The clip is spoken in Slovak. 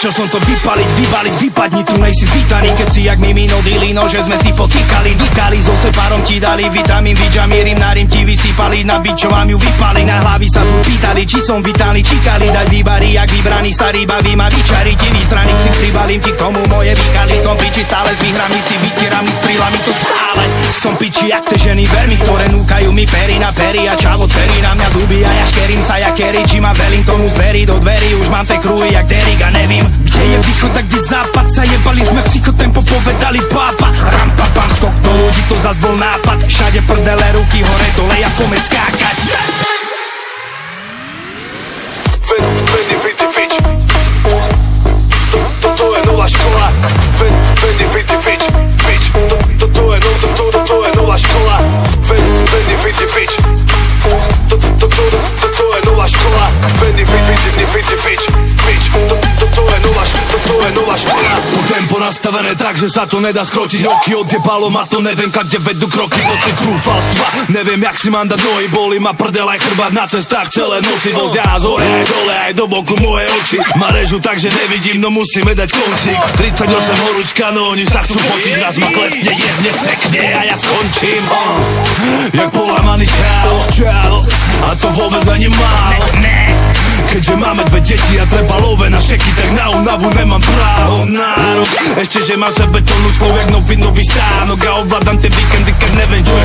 Išiel som to vypaliť, vypadni, tu nejsi vítaný. Keď si jak mimino dilino, že sme si potýkali. Vykali, so sepárom ti dali vitamín, vidžamírim, na rym ti vysypali. Na bič, čo vám ju vypali, na hlavy sa furt pýtali, či som vitálny, čikali. Dať výbary, jak vybraný starý, baví ma vyčari. Ti vysraný, si pribalím ti k tomu moje vykali. Som piči stále s výhrami, si vytieram strýlami to stále. Som piči jak te ženy veľmi, ktoré núkajú mi pery na pery. A čavo cerí na mňa zuby a ja škerím sa jak Kerry. Či ma Wellingtonu z dverí do dverí, už mám te krúhy jak Derrick a nevím, kde je východ a kde západ. Sa jebali sme psychotempo, povedali pápa. Rampa, pam, skok do ľudí, to zas bol nápad. Všade prdele, ruky hore, dole, ja pome skákať. Fendi, Fiti, Fič. To je nula škola. Fendi, Fiti, Fič. To je nula škola. Fendi, Fiti, Fič. To je nula škola. Fendi, Fiti, Fič. To je nula škola. Tempo nastavené tak, že sa to nedá skrotiť. Roky odjebalo ma to, neviem kde vedú kroky. Noci trúfalstva, neviem jak si mám dať nohy. Boli ma prdel aj chrbát na cestách celé noci. Vozia z hore aj dole, aj do boku moje oči ma režu tak, že nevidím, no musíme dať koncík. 38 horúčka, no oni sa chcú potiť. Raz ma klepne, jebne, sekne a ja skončím jak polamaný čál. A to vôbec není málo. Keďže máme dve deti a treba love na šeky, tak na únavu nemám právo nárok. Ešte, že mám sebe tónu slov jak nový stánok. A ovládam tie víkendy, keď neviem čo je